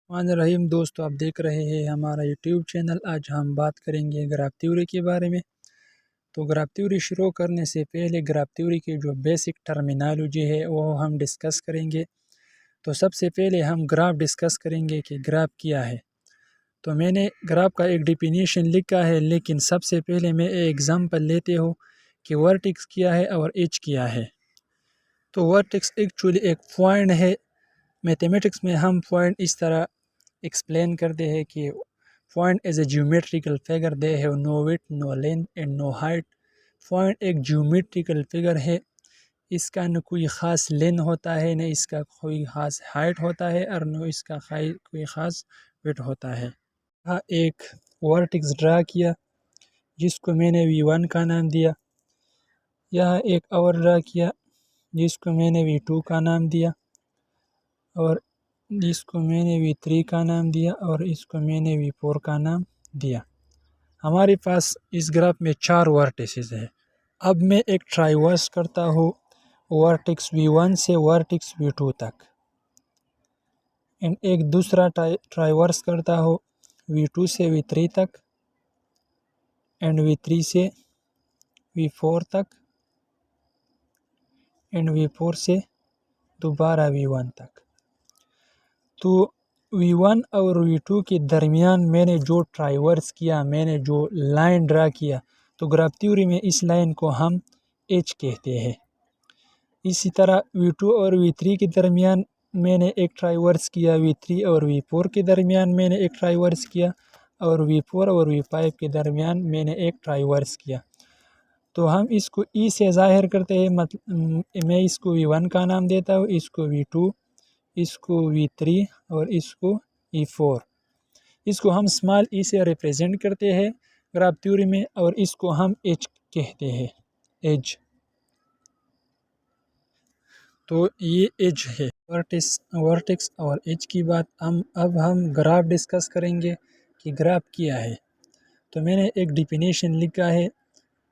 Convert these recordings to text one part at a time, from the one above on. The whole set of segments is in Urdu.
الرحمن الرحیم دوستو، آپ دیکھ رہے ہیں ہمارا یوٹیوب چینل۔ آج ہم بات کریں گے گراف تھیوری کے بارے میں۔ تو گراف تھیوری شروع کرنے سے پہلے گراف تھیوری کی جو بیسک ٹرمینالوجی ہے وہ ہم ڈسکس کریں گے۔ تو سب سے پہلے ہم گراف ڈسکس کریں گے کہ گراف کیا ہے۔ تو میں نے گراف کا ایک ڈیفینیشن لکھا ہے، لیکن سب سے پہلے میں ایک ایگزامپل لیتے ہوں کہ ورٹکس کیا ہے اور ایج کیا ہے۔ تو ورٹکس ایکچولی ایک پوائنٹ ہے۔ میتھمیٹکس میں ہم پوائنٹ اس طرح ایکسپلین کرتے ہیں کہ point is a geometrical figure, they have no width no length and no height. Point ایک جیومیٹریکل فگر ہے، اس کا نہ کوئی خاص لینتھ ہوتا ہے، نہ اس کا کوئی خاص ہائٹ ہوتا ہے، اور نہ اس کا کوئی خاص وڈتھ ہوتا ہے۔ یہاں ایک ورٹکس ڈرا کیا جس کو میں نے V1 کا نام دیا۔ یہاں ایک اور ڈرا کیا جس کو میں نے V2 کا نام دیا، اور اس کو میں نے V3 کا نام دیا، اور اس کو میں نے V4 کا نام دیا۔ ہمارے پاس اس گراف میں 4 ورٹیسز ہیں۔ اب میں ایک ٹرائیورس کرتا ہوں ورٹکس V1 سے ورٹکس V2 تک، ایک دوسرا ٹرائیورس کرتا ہوں V2 سے V3 تک، اینڈ V3 سے V4 تک، اینڈ V4 سے دوبارہ V1 تک۔ تو V1 اور V2 کے درمیان میں نے جو ٹرائیورس کیا، میں نے جو لائن ڈرا کیا، تو گراف تھیوری میں اس لائن کو ہم ایج کہتے ہیں۔ اسی طرح V2 اور V3 کے درمیان میں نے ایک ٹرائیورس کیا، V3 اور V4 کے درمیان میں نے ایک ٹرائیورس کیا، اور V4 اور V5 کے درمیان میں نے ایک ٹرائیورس کیا۔ تو ہم اس کو E سے ظاہر کرتے ہیں، میں اس کو V1 کا نام دیتا ہوں، اس کو V2، اس کو V3 اور اس کو E4۔ اس کو ہم اسمال ای سے ریپریزنٹ کرتے ہیں گراف تھیوری میں، اور اس کو ہم ایج کہتے ہیں، ایج۔ تو یہ ایج ہے ورٹکس اور ایج کی بات۔ اب ہم گراف ڈسکس کریں گے کہ گراف کیا ہے۔ تو میں نے ایک ڈیفینیشن لکھا ہے،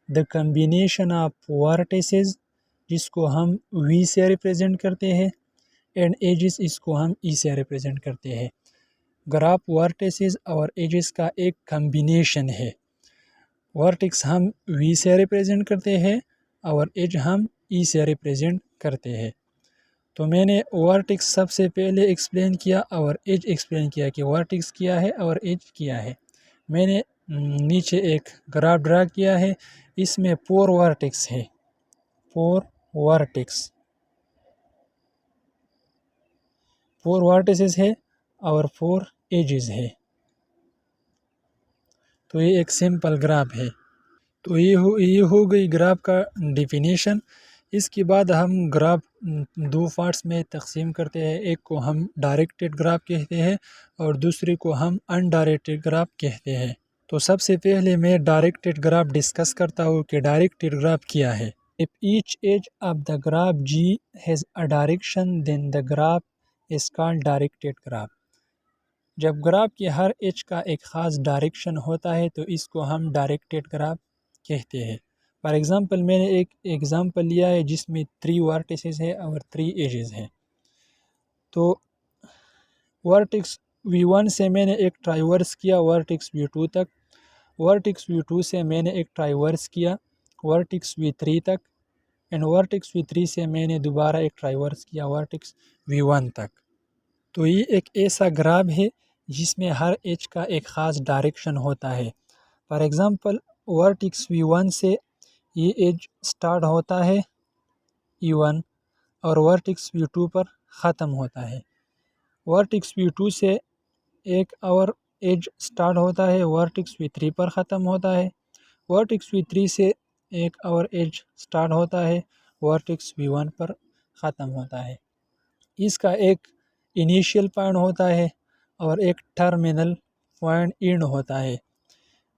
دا کمبینیشن آف ورٹیسز، جس کو ہم V سے ریپریزنٹ کرتے ہیں، اینڈ ایجز، اس کو ہم E سے ریپریزنٹ کرتے ہیں۔ گراف ورٹیسز اور ایجز کا ایک کمبینیشن ہے۔ ورٹکس ہم V سے ریپریزنٹ کرتے ہیں اور ایج ہم E سے ریپریزنٹ کرتے ہیں۔ تو میں نے ورٹکس سب سے پہلے ایکسپلین کیا اور ایج ایکسپلین کیا کہ ورٹکس کیا ہے اور ایج کیا ہے۔ میں نے نیچے ایک گراف ڈرا کیا ہے، اس میں 4 ورٹکس ہے، 4 ورٹیسز ہے اور 4 ایجز ہے۔ تو یہ ایک سمپل گراف ہے۔ تو یہ ہو گئی گراف کا ڈیفینیشن۔ اس کے بعد ہم گراف 2 پارٹس میں تقسیم کرتے ہیں، ایک کو ہم ڈائریکٹڈ گراف کہتے ہیں اور دوسرے کو ہم انڈائریکٹڈ گراف کہتے ہیں۔ تو سب سے پہلے میں ڈائریکٹڈ گراف ڈسکس کرتا ہوں کہ ڈائریکٹڈ گراف کیا ہے۔ If each edge of the graph G has a direction, then the graph is called directed graph۔ جب گراف کی ہر ایج کا ایک خاص ڈائریکشن ہوتا ہے تو اس کو ہم ڈائریکٹڈ گراف کہتے ہیں۔ فار ایگزامپل میں نے ایک ایگزامپل لیا ہے جس میں 3 ورٹیسز ہے اور 3 ایجز ہیں۔ تو ورٹکس V1 سے میں نے ایک ٹرائیورس کیا ورٹکس V2 تک، ورٹکس V2 سے میں نے ایک ٹرائیورس کیا ورٹکس V3 تک، اینڈ ورٹکس V3 سے میں نے دوبارہ ایک ٹرائیورس کیا ورٹکس V1 تک۔ تو یہ ایک ایسا گراف ہے جس میں ہر ایج کا ایک خاص ڈائریکشن ہوتا ہے۔ فار ایگزامپل ورٹکس V1 سے یہ ایج سٹارٹ ہوتا ہے E1 اور ورٹکس V2 پر ختم ہوتا ہے۔ ورٹکس V2 سے ایک اور ایج سٹارٹ ہوتا ہے، ورٹکس V3 پر ختم ہوتا ہے۔ ورٹکس V3 سے ایک اور ایج سٹارٹ ہوتا ہے، ورٹکس V1 پر ختم ہوتا ہے۔ اس کا ایک انیشیل پوائنٹ ہوتا ہے اور ایک ٹرمینل پوائنٹ اینڈ ہوتا ہے۔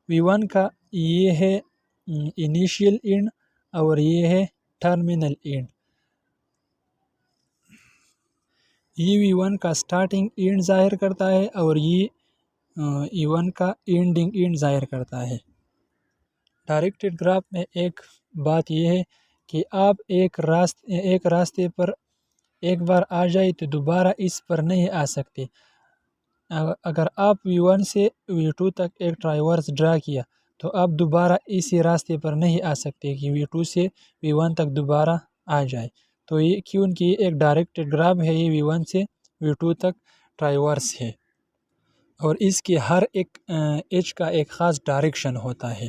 V1 کا یہ ہے انیشیل اینڈ اور یہ ہے ٹرمینل اینڈ۔ یہ V1 کا سٹارٹنگ اینڈ ظاہر کرتا ہے اور یہ E1 کا اینڈنگ اینڈ ظاہر کرتا ہے۔ ڈائریکٹڈ گراف میں ایک بات یہ ہے کہ آپ ایک راستے پر ایک بار آ جائے تو دوبارہ اس پر نہیں آ سکتے۔ اگر آپ V1 سے V2 تک ایک ٹرائیورس ڈرا کیا تو آپ دوبارہ اسی راستے پر نہیں آ سکتے کہ V2 سے V1 تک دوبارہ آ جائے. تو یہ کیونکہ یہ ایک ڈائریکٹڈ گراف ہے، یہ V1 سے V2 تک ٹرائیورس ہے اور اس کے ہر ایک ایج کا ایک خاص ڈائریکشن ہوتا ہے.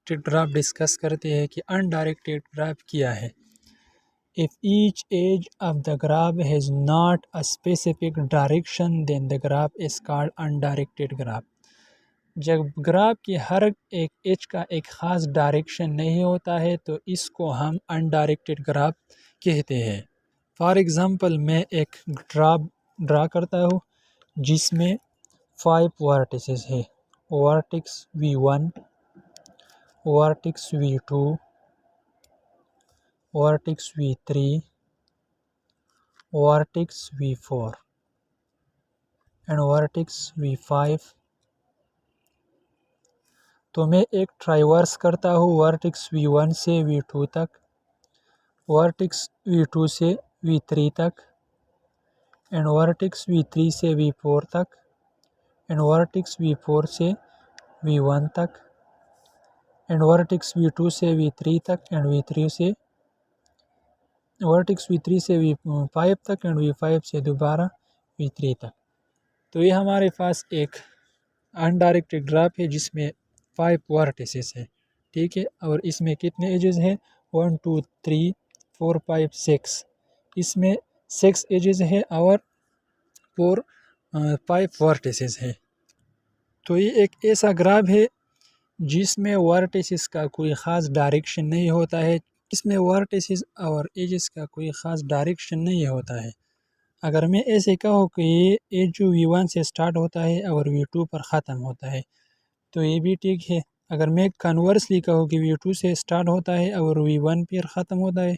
گراف ڈسکس کرتے ہیں کہ انڈائریکٹڈ گراف کیا ہے. If each edge of the graph has not a specific direction, then the graph is called undirected graph. جب گراف کی ہر ایک ایج کا ایک خاص ڈائریکشن نہیں ہوتا ہے تو اس کو ہم انڈائریکٹڈ گراف کہتے ہیں. فار ایگزامپل میں ایک گراف ڈرا کرتا ہوں جس میں 5 ورٹیسز ہے. Vertex V1، vertex V2، vertex V3، vertex V4 and vertex V5. تو میں ایک ٹرائیورس کرتا ہوں ورٹیکس V1 سے V2 تک، ورٹیکس V2 سے V3 تک، اینڈ ورٹیکس V3 سے V4 تک، اینڈ ورٹیکس V4 سے V1 تک، اینڈ ورٹیکس V2 سے V3 تک، اینڈ V3 سے ورٹیکس V3 سے V5 تک، اینڈ V5 سے دوبارہ V3 تک. تو یہ ہمارے پاس ایک انڈائریکٹڈ گراف ہے جس میں 5 ورٹیسز ہے، ٹھیک ہے، اور اس میں کتنے ایجز ہیں؟ 1 2 3 4 5 6. اس میں 6 ایجز ہے اور 5 ورٹیسز ہے. تو یہ ایک ایسا گراف ہے جس میں ورٹیسز کا کوئی خاص ڈائریکشن نہیں ہوتا ہے، اس میں ورٹیسز اور ایجز کا کوئی خاص ڈائریکشن نہیں ہوتا ہے. اگر میں ایسے کہوں کہ یہ ایج جو V1 سے سٹارٹ ہوتا ہے اور V2 پر ختم ہوتا ہے تو یہ بھی ٹھیک ہے. اگر میں کنورسلی کہوں کہ V2 سے سٹارٹ ہوتا ہے اور V1 پر ختم ہوتا ہے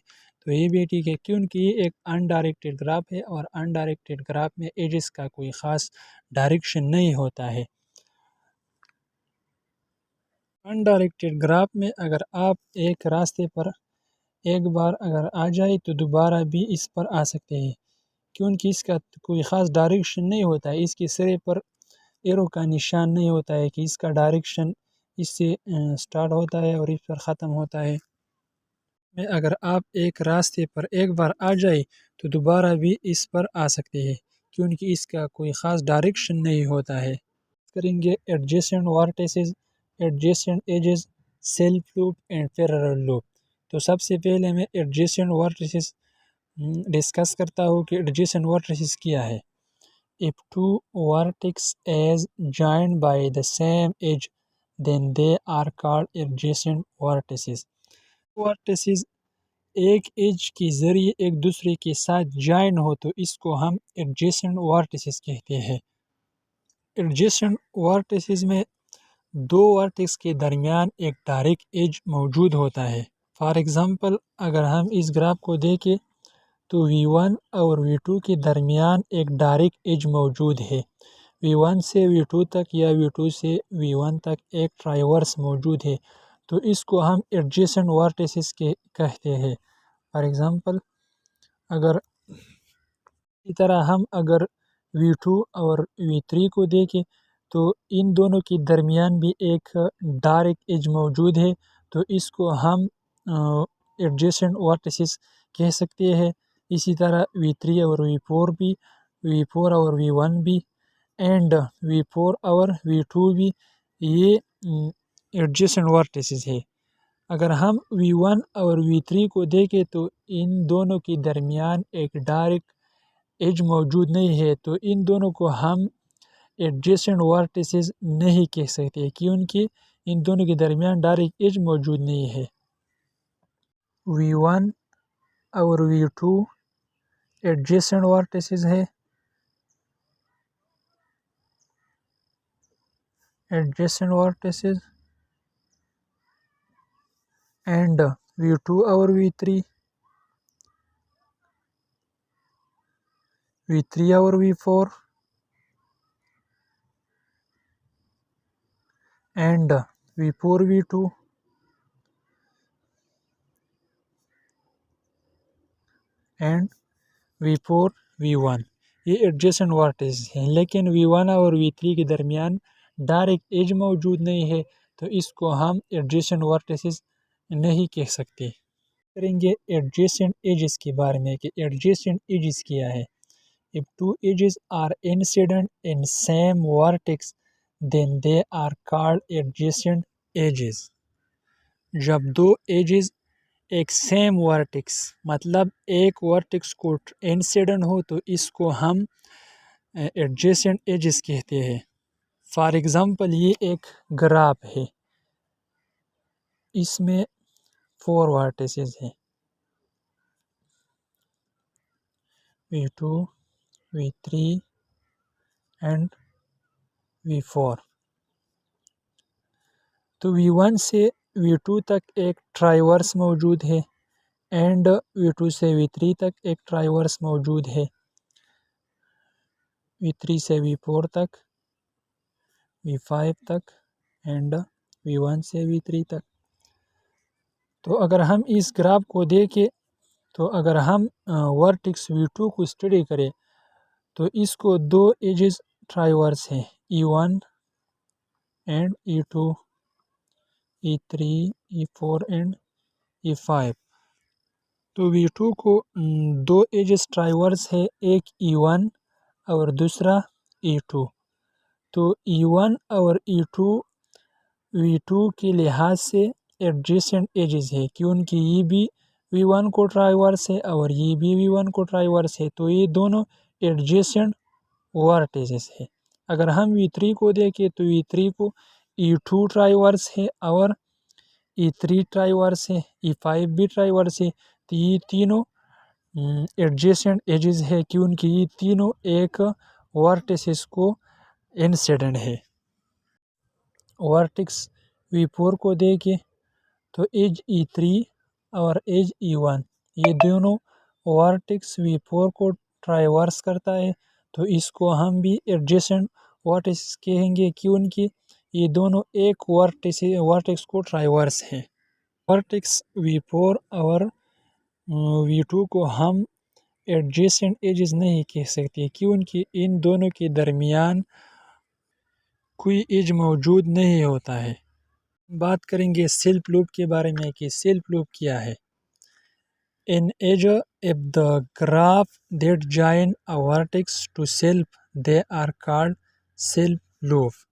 تو یہ بھی ٹھیک ہے، کیونکہ یہ ایک انڈائریکٹڈ گراف ہے اور انڈائریکٹڈ گراف میں ایجز کا کوئی خاص ڈائریکشن نہیں ہوتا ہے. انڈائریکٹڈ گراف میں اگر آپ ایک راستے پر ایک بار اگر آ جائے تو دوبارہ بھی اس پر آ سکتے ہیں، کیونکہ اس کا کوئی خاص ڈائریکشن نہیں ہوتا ہے، اس کے سرے پر ایرو کا نشان نہیں ہوتا ہے کہ اس کا ڈائریکشن اس سے سٹارٹ ہوتا ہے اور اس پر ختم ہوتا ہے. میں اگر آپ ایک راستے پر ایک بار آ جائے تو دوبارہ بھی اس پر آ سکتے ہیں، کیونکہ اس کا کوئی خاص ڈائریکشن نہیں ہوتا ہے. کریں گے adjacent vertices, adjacent edges, self loop and parallel loop. تو سب سے پہلے میں ایڈجیسنٹ ورٹیسز ڈسکس کرتا ہوں کہ ایڈجیسنٹ ورٹیسز کیا ہے. If two vertices are joined by the same edge, then they are called adjacent vertices. vertices ایک ایج کے ذریعے ایک دوسرے کے ساتھ جوائن ہو تو اس کو ہم adjacent vertices کہتے ہیں. adjacent vertices میں دو ورٹیکس کے درمیان ایک ڈائریکٹ ایج موجود ہوتا ہے. فار ایگزامپل اگر ہم اس گراف کو دیکھیں تو V1 اور V2 کے درمیان ایک ڈائریکٹ ایج موجود ہے. V1 سے V2 تک یا V2 سے V1 تک ایک ٹرائیورس موجود ہے، تو اس کو ہم ایڈجیسنٹ ورٹیسز کہتے ہیں. فار ایگزامپل اگر اسی طرح ہم اگر V2 اور V3 کو دیکھیں تو ان دونوں کے درمیان بھی ایک ڈائریکٹ ایج موجود ہے، تو اس کو ہم ایڈجیسنٹ ورٹیسز کہہ سکتے ہیں. اسی طرح V3 اور V4 بھی، V4 اور V1 بھی، اینڈ V4 اور V2 بھی، یہ ایڈجیسنٹ ورٹیسز ہے. اگر ہم V1 اور V3 کو دیکھیں تو ان دونوں کے درمیان ایک ڈائریکٹ ایج موجود نہیں ہے، تو ان دونوں کو ہم ایڈجیسنٹ ورٹیسز نہیں کہہ سکتے، کیونکہ ان دونوں کے درمیان ڈائریکٹ ایج موجود نہیں ہے. V1 اور V2 ایڈجیسنٹ ورٹیسز ہے، ایڈجیسنٹ ورٹیسز، اینڈ V2 اور V3، V3 اور V4، and V4 V2، and V4 V1. یہ ایڈجیسنٹ ورٹیسز ہیں، لیکن V1 اور V3 کے درمیان ڈائریکٹ ایج موجود نہیں ہے، تو اس کو ہم ایڈجیسنٹ ورٹیسز نہیں کہہ سکتے۔ کریں گے ایڈجیسنٹ ایجز کے بارے میں کہ ایڈجیسنٹ ایجز کیا ہے۔ If two edges are incident in same vertex, then they are called adjacent edges۔ جب دو ایجز ایک سیم ورٹکس مطلب ایک ورٹکس کو انسیڈنٹ ہو تو اس کو ہم ایڈجیسنٹ ایجز کہتے ہیں۔ فار ایگزامپل یہ ایک گراف ہے، اس میں 4 ورٹیسز ہیں، V2 V3 اینڈ V4۔ تو V1 سے V2 تک ایک ٹرائیورس موجود ہے اینڈ V2 سے V3 تک ایک ٹرائیورس موجود ہے، V3 سے V4 تک، V5 تک اینڈ V1 سے V3 تک۔ تو اگر ہم اس گراف کو دیکھیں تو اگر ہم ورٹکس V2 کو اسٹڈی کریں تو اس کو 2 ایجز ٹرائیورس ہیں، E1 and E2، E3 E4 and E5۔ تو V2 کو 2 ایجز ٹرائیورس ہے، ایک E1 اور دوسرا E2۔ تو E1 اور E2 V2 کے لحاظ سے ایڈجیسنٹ ایجز ہے، کیونکہ یہ بھی V1 کو ٹرائیورس ہے اور یہ بھی V1 کو ٹرائیورس ہے، تو یہ دونوں ایڈجیسنٹ ورٹیسز ہے۔ اگر ہم V3 کو دیکھیں تو V3 کو E2 ٹرائیورس ہے اور E3 ٹرائیورس ہے، E5 بھی ٹرائیورس ہے، تو یہ تینوں ایڈجیسنٹ ایجز ہے کیونکہ یہ تینوں ایک ورٹیسز کو انسیڈنٹ ہے۔ ورٹکس V4 کو دیکھیں تو ایج E3 اور ایج E1، یہ دونوں ورٹکس V4 کو ٹرائیورس کرتا ہے، تو اس کو ہم بھی ایڈجیسنٹ ورٹیسز کہیں گے کیونکہ یہ دونوں ایک ورٹکس کو ٹرائیورس ہیں۔ ورٹکس V4 اور V2 کو ہم ایڈجیسنٹ ایجز نہیں کہہ سکتے کیونکہ ان دونوں کے درمیان کوئی ایج موجود نہیں ہوتا ہے۔ بات کریں گے سیلف لوپ کے بارے میں کہ سیلف لوپ کیا ہے۔ An edge of the graph that join a vertex to self, they are called self loop۔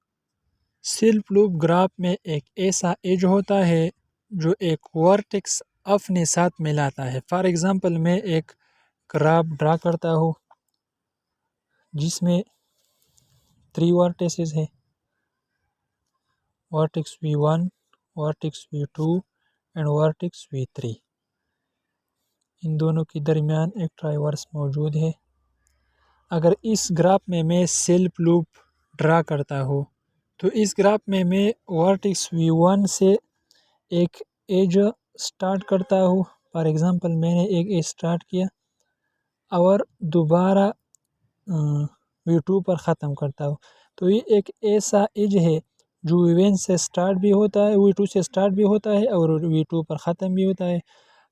Self loop graph میں ایک ایسا ایج ہوتا ہے جو ایک ورٹکس اپنے ساتھ ملاتا ہے۔ فار ایگزامپل میں ایک گراف ڈرا کرتا ہوں جس میں 3 ورٹیسز ہے، vertex V1، vertex V2 and vertex V3۔ ان دونوں کے درمیان ایک ٹرائیورس موجود ہے۔ اگر اس گراف میں سیلف لوپ ڈرا کرتا ہوں تو اس گراف میں ورٹکس V1 سے ایک ایج سٹارٹ کرتا ہوں، فار ایگزامپل میں نے ایک ایج سٹارٹ کیا اور دوبارہ V2 پر ختم کرتا ہوں، تو یہ ایک ایسا ایج ہے جو V1 سے سٹارٹ بھی ہوتا ہے، V2 سے سٹارٹ بھی ہوتا ہے اور V2 پر ختم بھی ہوتا ہے،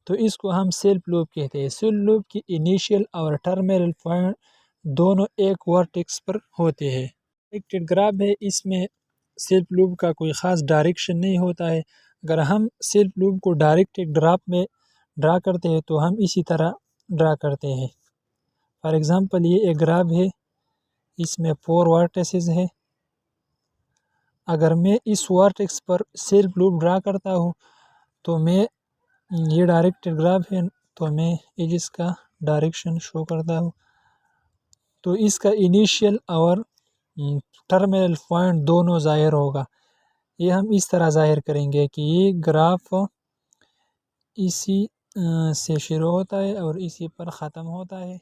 تو اس کو ہم سیلف لوپ کہتے ہیں۔ سیلف لوپ کی انیشیل اور ٹرمینل پوائنٹ دونوں ایک ورٹکس پر ہوتے ہیں۔ ڈائریکٹڈ گراف ہے، اس میں سیلف لوپ کا کوئی خاص ڈائریکشن نہیں ہوتا ہے۔ اگر ہم سیلف لوپ کو ڈائریکٹڈ گراف میں ڈرا کرتے ہیں تو ہم اسی طرح ڈرا کرتے ہیں۔ فار ایگزامپل یہ ایک گراف ہے، اس میں 4 ورٹیسز ہے۔ اگر میں اس ورٹکس پر سیلف لوپ ڈرا کرتا ہوں تو میں یہ ڈائریکٹڈ گراف ہے تو میں ایجز کا ڈائریکشن شو کرتا ہوں، تو اس کا انیشیل اور ٹرمینل پوائنٹ دونوں ظاہر ہوگا۔ یہ ہم اس طرح ظاہر کریں گے کہ یہ گراف اسی سے شروع ہوتا ہے اور اسی پر ختم ہوتا ہے۔